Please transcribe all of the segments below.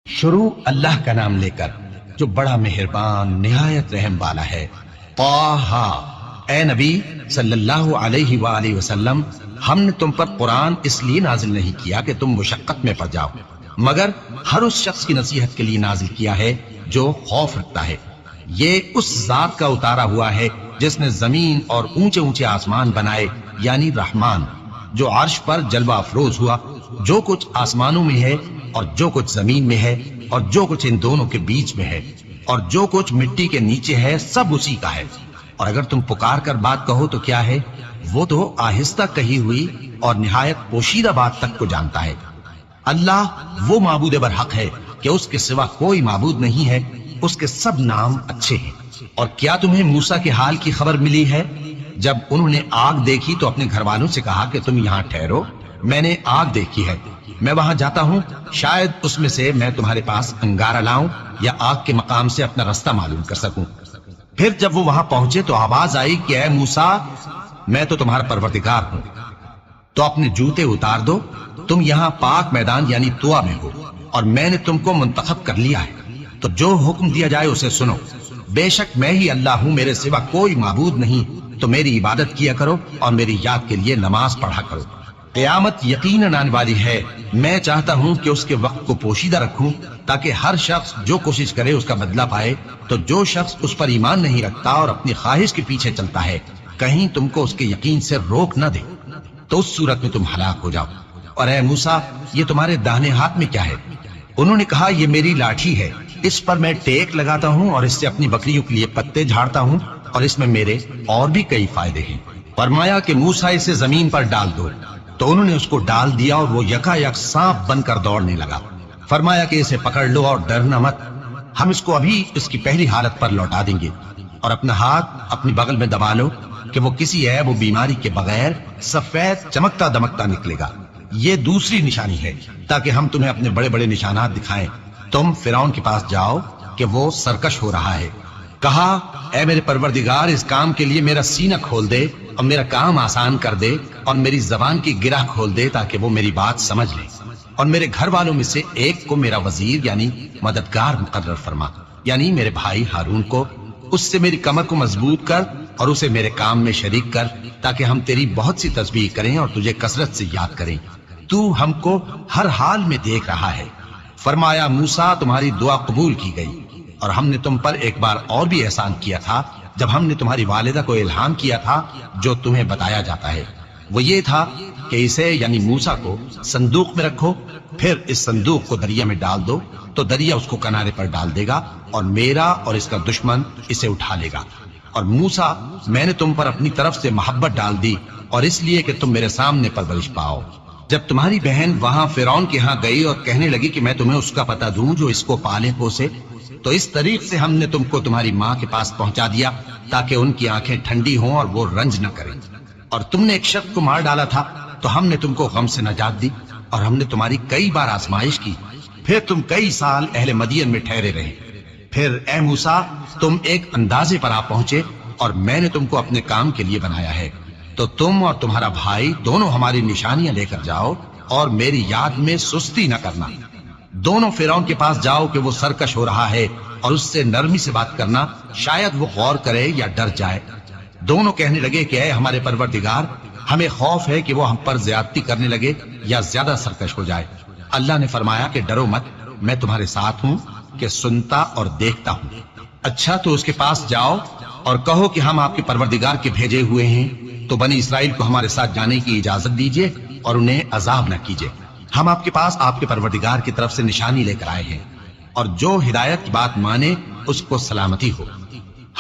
شروع اللہ کا نام لے کر جو بڑا مہربان نہایت رحم والا ہے۔ طٰہٰ، اے نبی صلی اللہ علیہ وآلہ وسلم، ہم نے تم پر قرآن اس لیے نازل نہیں کیا کہ تم مشقت میں پڑ جاؤ، مگر ہر اس شخص کی نصیحت کے لیے نازل کیا ہے جو خوف رکھتا ہے۔ یہ اس ذات کا اتارا ہوا ہے جس نے زمین اور اونچے اونچے آسمان بنائے، یعنی رحمان، جو عرش پر جلوہ افروز ہوا۔ جو کچھ آسمانوں میں ہے اور جو کچھ زمین میں ہے اور جو کچھ ان دونوں کے بیچ میں ہے اور جو کچھ مٹی کے نیچے ہے، سب اسی کا ہے۔ اور اگر تم پکار کر بات کہو تو کیا ہے، وہ تو آہستہ کہی ہوئی اور نہایت پوشیدہ بات تک کو جانتا ہے۔ اللہ وہ معبود برحق ہے کہ اس کے سوا کوئی معبود نہیں ہے، اس کے سب نام اچھے ہیں۔ اور کیا تمہیں موسیٰ کے حال کی خبر ملی ہے؟ جب انہوں نے آگ دیکھی تو اپنے گھر والوں سے کہا کہ تم یہاں ٹھہرو، میں نے آگ دیکھی ہے، میں وہاں جاتا ہوں، شاید اس میں سے میں تمہارے پاس انگارہ لاؤں یا آگ کے مقام سے اپنا رستہ معلوم کر سکوں۔ پھر جب وہ وہاں پہنچے تو آواز آئی کہ اے موسیٰ، میں تو تمہارا پروردگار ہوں، تو اپنے جوتے اتار دو، تم یہاں پاک میدان یعنی طویٰ میں ہو، اور میں نے تم کو منتخب کر لیا ہے، تو جو حکم دیا جائے اسے سنو۔ بے شک میں ہی اللہ ہوں، میرے سوا کوئی معبود نہیں، تو میری عبادت کیا کرو اور میری یاد کے لیے نماز پڑھا کرو۔ قیامت یقیناً آنے والی ہے، میں چاہتا ہوں کہ اس کے وقت کو پوشیدہ رکھوں تاکہ ہر شخص جو کوشش کرے اس کا بدلہ پائے۔ تو جو شخص اس پر ایمان نہیں رکھتا اور اپنی خواہش کے پیچھے چلتا ہے، کہیں تم کو اس کے یقین سے روک نہ دے، تو اس صورت میں تم ہلاک ہو جاؤ۔ اور اے موسیٰ، یہ تمہارے داہنے ہاتھ میں کیا ہے؟ انہوں نے کہا، یہ میری لاٹھی ہے، اس پر میں ٹیک لگاتا ہوں اور اس سے اپنی بکریوں کے لیے پتے جھاڑتا ہوں، اور اس میں میرے اور بھی کئی فائدے ہیں۔ فرمایا کہ موسیٰ اسے زمین پر ڈال دو، تو انہوں نے اس کو ڈال دیا اور وہ یکا یک سانپ بن کر دوڑنے لگا۔ فرمایا کہ اسے پکڑ لو اور ڈرنا مت، ہم اس کو ابھی اس کی پہلی حالت پر لوٹا دیں گے، اور اپنا ہاتھ اپنی بغل میں دبا لو کہ وہ کسی عیب و بیماری کے بغیر سفید چمکتا دمکتا نکلے گا۔ یہ دوسری نشانی ہے تاکہ ہم تمہیں اپنے بڑے بڑے نشانات دکھائیں۔ تم فرعون کے پاس جاؤ کہ وہ سرکش ہو رہا ہے۔ کہا، اے میرے پروردگار، اس کام کے لیے میرا سینہ کھول دے اور میرا کام آسان کر دے اور میری زبان کی گرہ کھول دے تاکہ وہ میری بات سمجھ لے، اور میرے گھر والوں میں سے ایک کو میرا وزیر یعنی مددگار مقرر فرما، یعنی میرے بھائی ہارون کو۔ اس سے میری کمر کو مضبوط کر اور اسے میرے کام میں شریک کر تاکہ ہم تیری بہت سی تسبیح کریں اور تجھے کثرت سے یاد کریں، تو ہم کو ہر حال میں دیکھ رہا ہے۔ فرمایا، موسیٰ، تمہاری دعا قبول کی گئی، اور ہم نے تم پر ایک بار اور بھی احسان کیا تھا جب ہم نے تمہاری والدہ کو الہام کیا تھا جو تمہیں بتایا جاتا ہے۔ وہ یہ تھا کہ اسے یعنی موسیٰ کو صندوق میں رکھو، پھر اس صندوق کو دریا میں ڈال دو تو دریا اس کو کنارے پر ڈال دے گا، اور میرا اور اس کا دشمن اسے اٹھا لے گا۔ اور موسیٰ، میں نے تم پر اپنی طرف سے محبت ڈال دی، اور اس لیے کہ تم میرے سامنے پرورش پاؤ۔ جب تمہاری بہن وہاں فرعون کے ہاں گئی اور کہنے لگی کہ میں تمہیں اس کا پتہ دوں جو اس کو پالے پوسے، تو اس طریق سے ہم نے تم کو تمہاری ماں کے پاس پہنچا دیا تاکہ ان کی آنکھیں ٹھنڈی ہوں اور وہ رنج نہ کریں۔ اور تم نے ایک شخص کو مار ڈالا تھا تو ہم نے تم کو غم سے نجات دی، اور ہم نے تمہاری کئی بار آزمائش کی، پھر تم کئی سال اہل مدین میں ٹھہرے رہے۔ پھر اے موسیٰ، تم ایک اندازے پر آ پہنچے اور میں نے تم کو اپنے کام کے لیے بنایا ہے، تو تم اور تمہارا بھائی دونوں ہماری نشانیاں لے کر جاؤ اور میری یاد میں سستی نہ کرنا۔ دونوں فرعون کے پاس جاؤ کہ وہ سرکش ہو رہا ہے، اور اس سے نرمی سے بات کرنا، شاید وہ غور کرے یا ڈر جائے۔ دونوں کہنے لگے کہ اے ہمارے پروردگار، ہمیں خوف ہے کہ وہ ہم پر زیادتی کرنے لگے یا زیادہ سرکش ہو جائے۔ اللہ نے فرمایا کہ ڈرو مت، میں تمہارے ساتھ ہوں کہ سنتا اور دیکھتا ہوں۔ اچھا، تو اس کے پاس جاؤ اور کہو کہ ہم آپ کے پروردگار کے بھیجے ہوئے ہیں، تو بنی اسرائیل کو ہمارے ساتھ جانے کی اجازت دیجیے اور انہیں عذاب نہ کیجیے۔ ہم آپ کے پاس آپ کے پروردگار کی طرف سے نشانی لے کر آئے ہیں، اور جو ہدایت کی بات مانے اس کو سلامتی ہو۔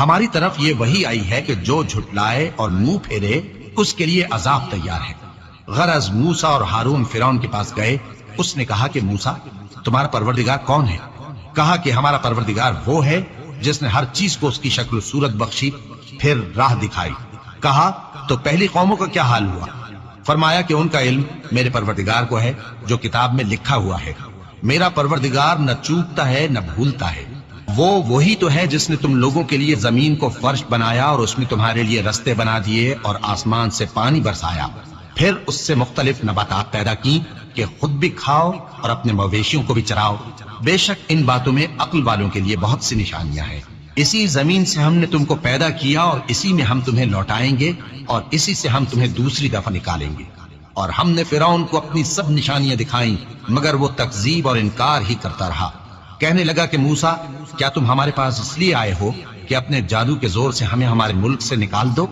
ہماری طرف یہ وحی آئی ہے کہ جو جھٹلائے اور منہ پھیرے اس کے لیے عذاب تیار ہے۔ غرض موسیٰ اور ہارون فرعون کے پاس گئے۔ اس نے کہا کہ موسیٰ، تمہارا پروردگار کون ہے؟ کہا کہ ہمارا پروردگار وہ ہے جس نے ہر چیز کو اس کی شکل و صورت بخشی، پھر راہ دکھائی۔ کہا، تو پہلی قوموں کا کیا حال ہوا؟ فرمایا کہ ان کا علم میرے پروردگار کو ہے جو کتاب میں لکھا ہوا ہے۔ میرا پروردگار نہ چوکتا ہے نہ بھولتا ہے۔ وہ وہی تو ہے جس نے تم لوگوں کے لیے زمین کو فرش بنایا اور اس میں تمہارے لیے رستے بنا دیے اور آسمان سے پانی برسایا، پھر اس سے مختلف نباتات پیدا کی کہ خود بھی کھاؤ اور اپنے مویشیوں کو بھی چراؤ۔ بے شک ان باتوں میں عقل والوں کے لیے بہت سی نشانیاں ہیں۔ اسی زمین سے ہم نے تم کو پیدا کیا اور اسی میں ہم تمہیں لوٹائیں گے اور اسی سے ہم تمہیں دوسری دفعہ نکالیں گے۔ اور ہم نے فرعون کو اپنی سب نشانیاں دکھائیں مگر وہ تکذیب اور انکار ہی کرتا رہا۔ کہنے لگا کہ موسیٰ کیا تم ہمارے پاس اس لیے آئے ہو کہ اپنے جادو کے زور سے ہمیں ہمارے ملک سے نکال دو؟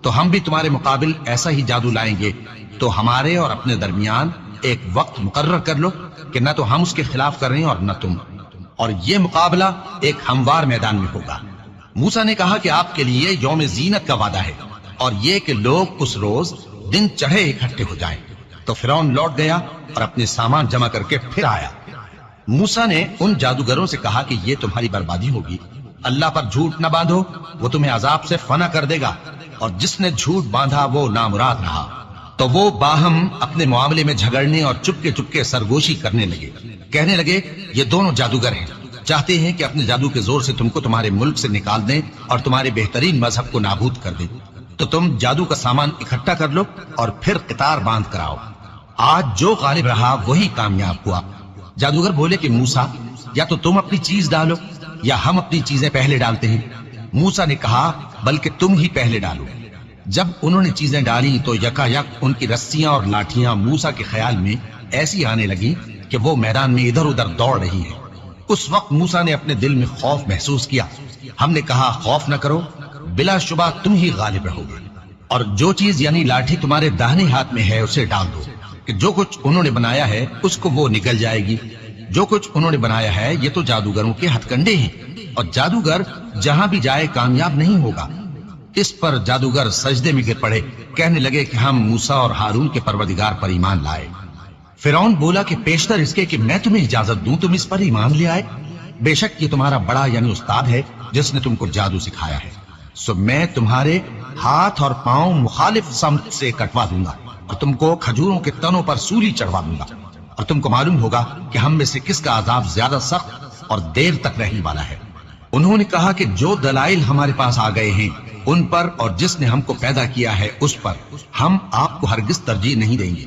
تو ہم بھی تمہارے مقابل ایسا ہی جادو لائیں گے، تو ہمارے اور اپنے درمیان ایک وقت مقرر کر لو کہ نہ تو ہم اس کے خلاف کر رہے ہیں اور نہ تم، اور یہ مقابلہ ایک ہموار میدان میں ہوگا۔ موسیٰ نے کہا کہ آپ کے لیے یوم زینت کا وعدہ ہے اور یہ کہ لوگ اس روز دن چڑھے اکٹھے ہو جائیں۔ تو فرعون لوٹ گیا اور اپنے سامان جمع کر کے پھر آیا۔ موسیٰ نے ان جادوگروں سے کہا کہ یہ تمہاری بربادی ہوگی، اللہ پر جھوٹ نہ باندھو، وہ تمہیں عذاب سے فنا کر دے گا، اور جس نے جھوٹ باندھا وہ نامراد رہا۔ تو وہ باہم اپنے معاملے میں جھگڑنے اور چپکے چپکے سرگوشی کرنے لگے۔ کہنے لگے یہ دونوں جادوگر ہیں، چاہتے ہیں کہ اپنے جادو کے زور سے تم کو تمہارے ملک سے نکال دیں اور تمہارے بہترین مذہب کو نابود کر دیں۔ تو تم جادو کا سامان اکٹھا کر لو اور پھر قطار باندھ کر آؤ، آج جو غالب رہا وہی کامیاب ہوا۔ جادوگر بولے کہ موسیٰ یا تو تم اپنی چیز ڈالو یا ہم اپنی چیزیں پہلے ڈالتے ہیں۔ موسیٰ نے کہا بلکہ تم ہی پہلے ڈالو۔ جب انہوں نے چیزیں ڈالی تو یکا یک ان کی رسیاں اور لاٹھیاں موسیٰ کے خیال میں ایسی آنے لگی کہ وہ میدان میں ادھر ادھر دوڑ رہی ہیں۔ اس وقت موسیٰ نے اپنے دل میں خوف محسوس کیا۔ ہم نے کہا خوف نہ کرو، بلا شبہ تم ہی غالب رہو گے، اور جو چیز یعنی لاٹھی تمہارے داہنے ہاتھ میں ہے اسے ڈال دو کہ جو کچھ انہوں نے بنایا ہے اس کو وہ نگل جائے گی۔ جو کچھ انہوں نے بنایا ہے یہ تو جادوگروں کے ہتھ کنڈے ہیں، اور جادوگر جہاں بھی جائے کامیاب نہیں ہوگا۔ اس پر جادوگر سجدے میں گر پڑے، کہنے لگے کہ ہم موسیٰ اور ہارون کے پروردگار پر ایمان لائے۔ فرعون بولا کہ پیشتر اس کے کہ میں تمہیں اجازت دوں تم اس پر ایمان لے آئے، بے شک یہ تمہارا بڑا یعنی استاد ہے جس نے تم کو جادو سکھایا ہے، سو میں تمہارے ہاتھ اور پاؤں مخالف سمت سے کٹوا دوں گا اور تم کو کھجوروں کے تنوں پر سولی چڑھوا دوں گا، اور تم کو معلوم ہوگا کہ ہم میں سے کس کا عذاب زیادہ سخت اور دیر تک رہنے والا ہے۔ انہوں نے کہا کہ جو دلائل ہمارے پاس آ گئے ہیں ان پر اور جس نے ہم کو پیدا کیا ہے اس پر ہم آپ کو ہرگز ترجیح نہیں دیں گے،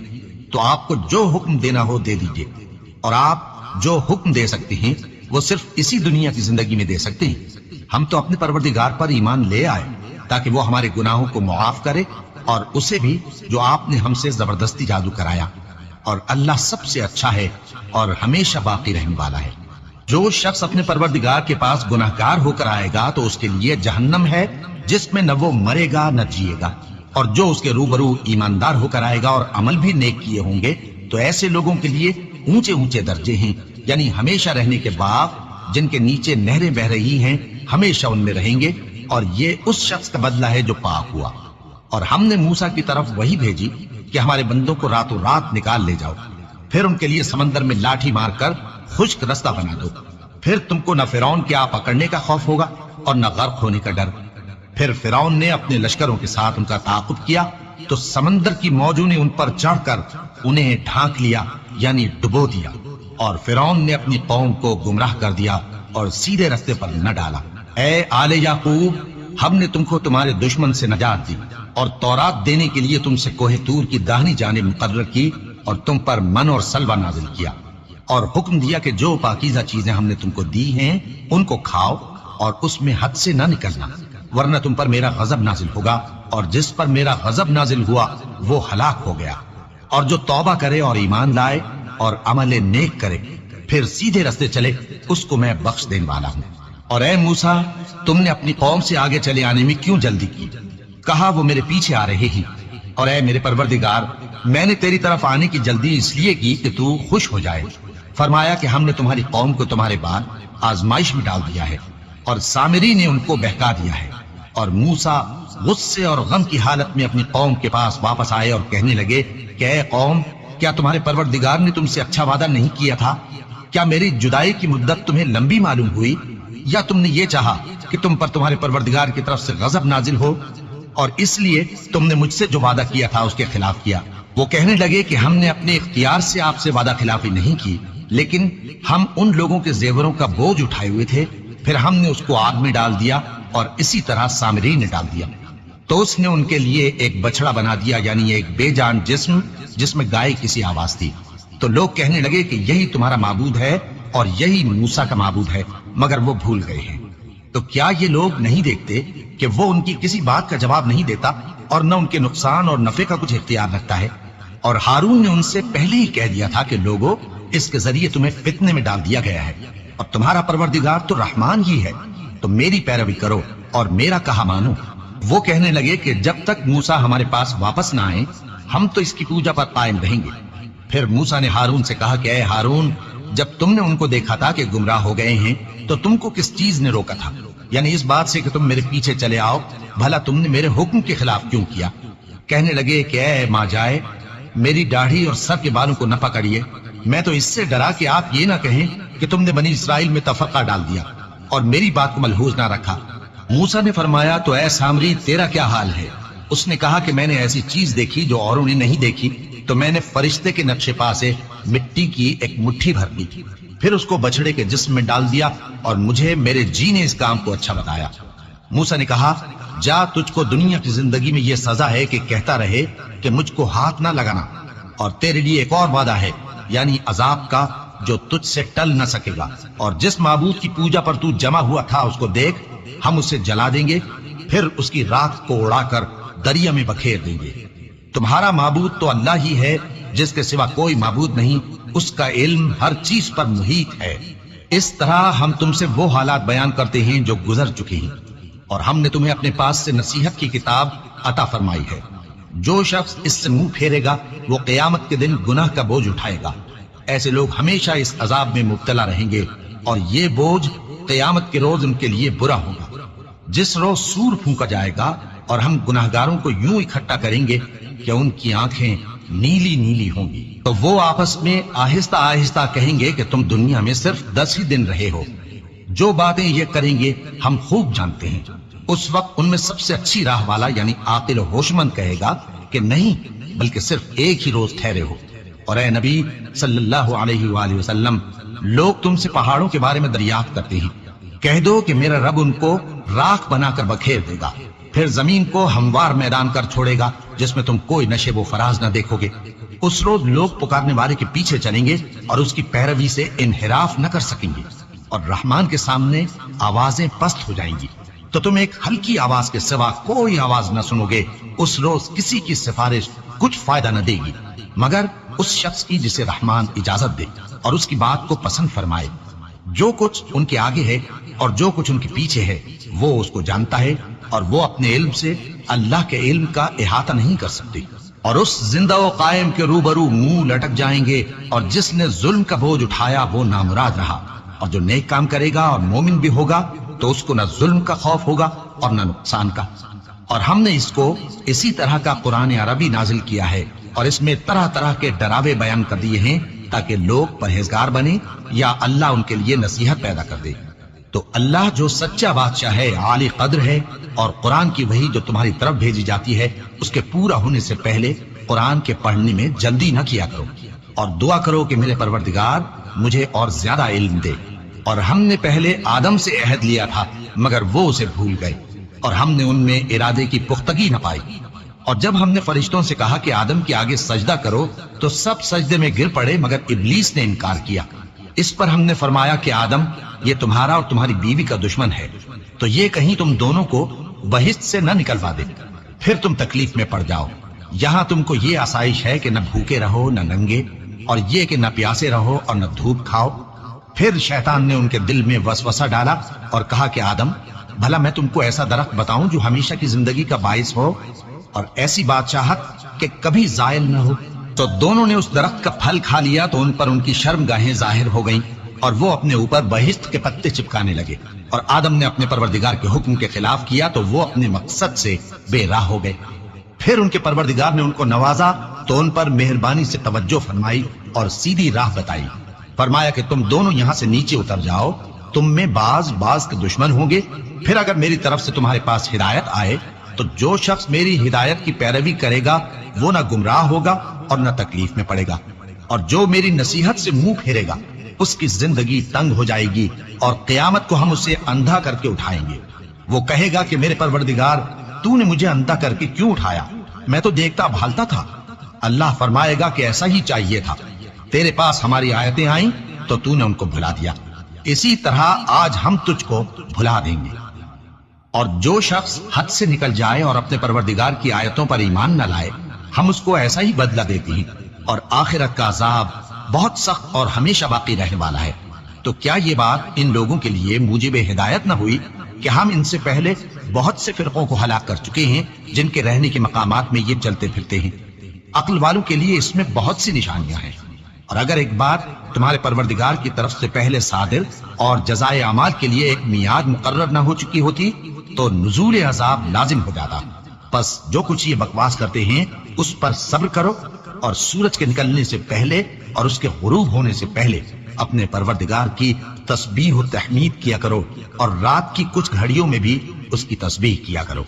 تو آپ کو جو حکم دینا ہو دے دیجئے، اور آپ جو حکم دے سکتے ہیں وہ صرف اسی دنیا کی زندگی میں دے سکتے ہیں۔ ہم تو اپنے پروردگار پر ایمان لے آئے تاکہ وہ ہمارے گناہوں کو معاف کرے، اور اسے بھی جو آپ نے ہم سے زبردستی جادو کرایا، اور اللہ سب سے اچھا ہے اور ہمیشہ باقی رہنے والا ہے۔ جو شخص اپنے پروردگار کے پاس گناہگار ہو کر آئے گا تو اس کے لیے جہنم ہے جس میں نہ وہ مرے گا نہ جیے گا، اور جو اس کے روبرو ایماندار ہو کر آئے گا اور عمل بھی نیک کیے ہوں گے تو ایسے لوگوں کے لیے اونچے اونچے درجے ہیں، یعنی ہمیشہ رہنے کے باغ جن کے نیچے نہریں بہ رہی ہیں، ہمیشہ ان میں رہیں گے، اور یہ اس شخص کا بدلہ ہے جو پاک ہوا۔ اور ہم نے موسیٰ کی طرف وہی بھیجی کہ ہمارے بندوں کو راتوں رات نکال لے جاؤ، پھر ان کے لیے سمندر میں لاٹھی مار کر خشک رستہ بنا دو، پھر تم کو نہ فرعون کے آ پکڑنے کا خوف ہوگا اور نہ غرق ہونے کا ڈر۔ پھر فرعون نے اپنے لشکروں کے ساتھ ان کا تعاقب کیا تو سمندر کی موجوں نے ان پر چڑھ کر انہیں ڈھانک لیا یعنی ڈبو دیا، اور فرعون نے اپنی قوم کو گمراہ کر دیا اور سیدھے رستے پر نہ ڈالا۔ اے آل یعقوب، ہم نے تم کو تمہارے دشمن سے نجات دی اور تورات دینے کے لیے تم سے کوہ طور کی داہنی جانب مقرر کی، اور تم پر من اور سلوہ نازل کیا، اور حکم دیا کہ جو پاکیزہ چیزیں ہم نے تم کو دی ہیں ان کو کھاؤ اور اس میں حد سے نہ نکلنا، ورنہ تم پر میرا غضب نازل ہوگا، اور جس پر میرا غضب نازل ہوا وہ ہلاک ہو گیا۔ اور جو توبہ کرے اور ایمان لائے اور عمل نیک کرے پھر سیدھے رستے چلے اس کو میں بخش دینے والا ہوں۔ اور اے موسیٰ، تم نے اپنی قوم سے آگے چلے آنے میں کیوں جلدی کی؟ کہا وہ میرے پیچھے آ رہے ہیں۔ اور اے میرے پروردگار، میں نے تیری طرف آنے کی جلدی اس لیے کی کہ تو خوش ہو جائے۔ فرمایا کہ ہم نے تمہاری قوم کو تمہارے بعد آزمائش میں ڈال دیا ہے، اور سامری نے ان کو بہکا دیا ہے۔ اور موسیٰ غصے اور غم کی حالت میں اپنی قوم کے پاس واپس آئے اور کہنے لگے کہ اے قوم، کیا تمہارے پروردگار نے تم سے اچھا وعدہ نہیں کیا تھا؟ کیا میری جدائی کی مدت تمہیں لمبی معلوم ہوئی، یا تم نے یہ چاہا کہ تم پر تمہارے پروردگار کی طرف سے غضب نازل ہو، اور اس لیے تم نے مجھ سے جو وعدہ کیا تھا اس کے خلاف کیا؟ وہ کہنے لگے کہ ہم نے اپنے اختیار سے آپ سے وعدہ خلافی نہیں کی، لیکن ہم ان لوگوں کے زیوروں کا بوجھ اٹھائے ہوئے تھے، پھر ہم نے اس کو آگ میں ڈال دیا، اور اسی طرح سامری نے ڈال دیا۔ تو اس نے ان کے لیے ایک بچڑا بنا دیا، یعنی ایک بے جان جسم جس میں گائے کسی آواز تھی۔ تو لوگ کہنے لگے کہ یہی تمہارا معبود ہے اور یہی موسیٰ کا معبود ہے، مگر وہ بھول گئے ہیں۔ تو کیا یہ لوگ نہیں دیکھتے کہ وہ ان کی کسی بات کا جواب نہیں دیتا اور نہ ان کے نقصان اور نفع کا کچھ اختیار رکھتا ہے؟ اور ہارون نے ان سے پہلے ہی کہہ دیا تھا کہ لوگوں، اس کے ذریعے تمہیں فتنے میں ڈال دیا گیا ہے، اور تمہارا پروردگار تو رحمان ہی ہے، تو میری پیروی کرو اور میرا کہا مانو۔ وہ کہنے لگے کہ جب تک موسیٰ ہمارے پاس واپس نہ آئے ہم تو اس کی پوجا پر قائم رہیں گے۔ پھر موسیٰ نے ہارون سے کہا کہ اے ہارون، جب تم نے ان کو دیکھا تھا کہ گمراہ ہو گئے ہیں تو تم کو کس چیز نے روکا تھا؟ یعنی اس بات سے کہ تم میرے پیچھے چلے آؤ، بھلا تم نے میرے حکم کے خلاف کیوں کیا؟ کہنے لگے کہ اے ماں جائے، میری داڑھی اور سر کے بالوں کو نہ پکڑیے، میں تو اس سے ڈرا کہ آپ یہ نہ کہیں کہ تم نے بنی اسرائیل میں تفرقہ ڈال دیا اور میری بات کو ملحوظ نہ رکھا۔ موسیٰ نے فرمایا تو اے سامری، تیرا کیا حال ہے؟ اس نے کہا کہ میں نے ایسی چیز دیکھی جو اوروں نے نہیں دیکھی، تو میں نے فرشتے کے نقش پا سے مٹی کی ایک مٹھی بھر لی، پھر اس کو بچڑے کے جسم میں ڈال دیا، اور مجھے میرے جی نے اس کام کو اچھا بتایا۔ موسیٰ نے کہا جا، تجھ کو دنیا کی زندگی میں یہ سزا ہے کہ کہتا رہے کہ مجھ کو ہاتھ نہ لگانا، اور تیرے لیے ایک اور وعدہ ہے، یعنی عذاب کا جو تجھ سے ٹل نہ سکے گا، اور جس معبود کی پوجا پر تو جمع ہوا تھا اس کو دیکھ، ہم اسے جلا دیں گے، پھر اس کی راکھ کو اڑا کر دریا میں بکھیر دیں گے۔ تمہارا معبود تو اللہ ہی ہے، جس کے سوا کوئی معبود نہیں، اس کا علم ہر چیز پر محیط ہے۔ اس طرح ہم تم سے وہ حالات بیان کرتے ہیں جو گزر چکے ہیں، اور ہم نے تمہیں اپنے پاس سے نصیحت کی کتاب عطا فرمائی ہے۔ جو شخص اس سے منہ پھیرے گا وہ قیامت کے دن گناہ کا بوجھ اٹھائے گا۔ ایسے لوگ ہمیشہ اس عذاب میں مبتلا رہیں گے، اور یہ بوجھ قیامت کے روز ان کے لیے برا ہوگا۔ جس روز سور پھونکا جائے گا اور ہم گناہگاروں کو یوں اکٹھا کریں گے کہ ان کی آنکھیں نیلی نیلی ہوں گی، تو وہ آپس میں آہستہ آہستہ کہیں گے کہ تم دنیا میں صرف 10 ہی دن رہے ہو۔ جو باتیں یہ کریں گے ہم خوب جانتے ہیں۔ اس وقت ان میں سب سے اچھی راہ والا یعنی عاقل و ہوشمند کہے گا کہ نہیں، بلکہ صرف ایک ہی روز ٹھہرے ہو۔ اور اے نبی صلی اللہ علیہ وآلہ وسلم، لوگ تم سے پہاڑوں کے بارے میں دریافت کرتے ہیں، کہہ دو کہ میرا رب ان کو راکھ بنا کر بکھیر دے گا، پھر زمین کو ہموار میدان کر چھوڑے گا جس میں تم کوئی نشیب و فراز نہ دیکھو گے۔ اس روز لوگ پکارنے والے کے پیچھے چلیں گے اور اس کی پیروی سے انحراف نہ کر سکیں گے، اور رحمان کے سامنے آوازیں پست ہو جائیں گی، تو تم ایک ہلکی آواز کے سوا کوئی آواز نہ سنو گے۔ اس روز کسی کی سفارش کچھ فائدہ نہ دے گی مگر اس شخص کی جسے رحمان اجازت دے اور اس کی بات کو پسند فرمائے۔ جو کچھ ان کے آگے ہے اور جو کچھ ان کے پیچھے ہے وہ اس کو جانتا ہے، اور وہ اپنے علم سے اللہ کے علم کا احاطہ نہیں کر سکتے۔ اور اس زندہ و قائم کے روبرو منہ لٹک جائیں گے، اور جس نے ظلم کا بوجھ اٹھایا وہ نامراد رہا، اور جو نیک کام کرے گا اور مومن بھی ہوگا تو اس کو نہ ظلم کا خوف ہوگا اور نہ نقصان کا۔ اور ہم نے اس کو اسی طرح کا قرآن عربی نازل کیا ہے، اور اس میں طرح طرح کے ڈراوے بیان کر دیے ہیں تاکہ لوگ پرہیزگار بنے یا اللہ ان کے لیے نصیحت پیدا کر دے۔ تو اللہ جو سچا بادشاہ ہے، عالی قدر ہے، اور قرآن کی وحی جو تمہاری طرف بھیجی جاتی ہے اس کے پورا ہونے سے پہلے قرآن کے پڑھنے میں جلدی نہ کیا کرو، اور دعا کرو کہ میرے پروردگار مجھے اور زیادہ علم دے۔ اور ہم نے پہلے آدم سے عہد لیا تھا مگر وہ اسے بھول گئے، اور ہم نے ان میں ارادے کی پختگی نہ پائی۔ اور جب ہم نے فرشتوں سے کہا کہ آدم کے آگے سجدہ کرو تو سب سجدے میں گر پڑے مگر ابلیس نے انکار کیا۔ اس پر ہم نے فرمایا کہ آدم، یہ تمہارا اور تمہاری بیوی کا دشمن ہے، تو یہ کہیں تم دونوں کو بہشت سے نہ نکلوا دے، پھر تم تکلیف میں پڑ جاؤ۔ یہاں تم کو یہ آسائش ہے کہ نہ بھوکے رہو نہ ننگے، اور یہ کہ نہ پیاسے رہو اور نہ دھوپ کھاؤ۔ پھر شیطان نے ان کے دل میں وسوسہ ڈالا اور کہا کہ آدم، بھلا میں تم کو ایسا درخت بتاؤں جو ہمیشہ کی زندگی کا باعث ہو اور ایسی بادشاہت کہ کبھی زائل نہ ہو؟ تو دونوں نے اس درخت کا پھل کھا لیا تو ان پر ان کی شرمگاہیں ظاہر ہو گئیں، اور وہ اپنے اوپر بہشت کے پتے چپکانے لگے۔ اور آدم نے اپنے پروردگار کے حکم کے خلاف کیا تو وہ اپنے مقصد سے بے راہ ہو گئے۔ پھر ان کے پروردگار نے ان کو نوازا تو ان پر مہربانی سے توجہ فرمائی اور سیدھی راہ بتائی۔ فرمایا کہ تم دونوں یہاں سے نیچے اتر جاؤ، تم میں بعض کے دشمن ہوں گے، پھر اگر میری طرف سے تمہارے پاس ہدایت آئے تو جو شخص میری ہدایت کی پیروی کرے گا وہ نہ گمراہ ہوگا اور نہ تکلیف میں پڑے گا، اور جو میری نصیحت سے منہ پھیرے گا اس کی زندگی تنگ ہو جائے گی، اور قیامت کو ہم اسے اندھا کر کے اٹھائیں گے۔ وہ کہے گا کہ میرے پروردگار، تو نے مجھے اندھا کر کے کیوں اٹھایا؟ میں تو دیکھتا بھالتا تھا۔ اللہ فرمائے گا کہ ایسا ہی چاہیے تھا، تیرے پاس ہماری آیتیں آئیں تو تو نے ان کو بھلا دیا، اسی طرح آج ہم تجھ کو بھلا دیں گے۔ اور جو شخص حد سے نکل جائے اور اپنے پروردگار کی آیتوں پر ایمان نہ لائے، ہم اس کو ایسا ہی بدلہ دیتے ہیں، اور آخرت کا عذاب بہت سخت اور ہمیشہ باقی رہنے والا ہے۔ تو کیا یہ بات ان لوگوں کے لیے موجب ہدایت نہ ہوئی کہ ہم ان سے پہلے بہت سے فرقوں کو ہلاک کر چکے ہیں جن کے رہنے کے مقامات میں یہ چلتے پھرتے ہیں؟ عقل والوں کے لیے اس میں بہت سی نشانیاں ہیں۔ اور اگر ایک بات تمہارے پروردگار کی طرف سے پہلے صادر اور جزائے اعمال کے لیے ایک میعاد مقرر نہ ہو چکی ہوتی تو نزول عذاب لازم ہو جاتا۔ پس جو کچھ یہ بکواس کرتے ہیں اس پر صبر کرو، اور سورج کے نکلنے سے پہلے اور اس کے غروب ہونے سے پہلے اپنے پروردگار کی تسبیح و تحمید کیا کرو، اور رات کی کچھ گھڑیوں میں بھی اس کی تسبیح کیا کرو،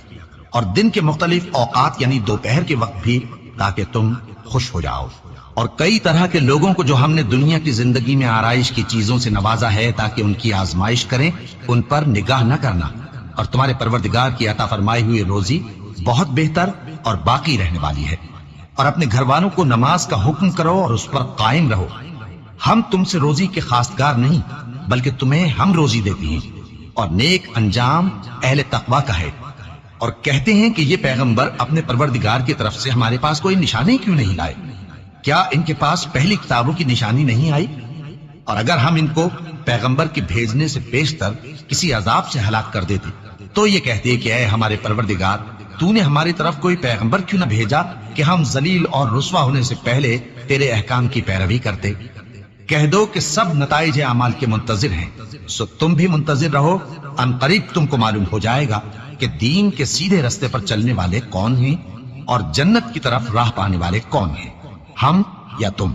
اور دن کے مختلف اوقات یعنی دوپہر کے وقت بھی، تاکہ تم خوش ہو جاؤ۔ اور کئی طرح کے لوگوں کو جو ہم نے دنیا کی زندگی میں آرائش کی چیزوں سے نوازا ہے تاکہ ان کی آزمائش کریں، ان پر نگاہ نہ کرنا، اور تمہارے پروردگار کی عطا فرمائی ہوئی روزی بہت بہتر اور باقی رہنے والی ہے۔ اور اپنے گھر والوں کو نماز کا حکم کرو اور اس پر قائم رہو۔ ہم تم سے روزی کے خواستگار نہیں، بلکہ تمہیں ہم روزی دیتے ہیں، اور نیک انجام اہل تقوی کا ہے۔ اور کہتے ہیں کہ یہ پیغمبر اپنے پروردگار کی طرف سے ہمارے پاس کوئی نشانی کیوں نہیں لائے؟ کیا ان کے پاس پہلی کتابوں کی نشانی نہیں آئی؟ اور اگر ہم ان کو پیغمبر کے بھیجنے سے بیشتر کسی عذاب سے ہلاک کر دیتے تو یہ کہتے کہ اے ہمارے پروردگار، تو نے ہماری طرف کوئی پیغمبر کیوں نہ بھیجا کہ ہم ذلیل اور رسوا ہونے سے پہلے تیرے احکام کی پیروی کرتے۔ کہہ دو کہ سب نتائج اعمال کے منتظر ہیں، سو تم بھی منتظر رہو، ان قریب تم کو معلوم ہو جائے گا کہ دین کے سیدھے رستے پر چلنے والے کون ہیں اور جنت کی طرف راہ پانے والے کون ہیں، ہم یا تم۔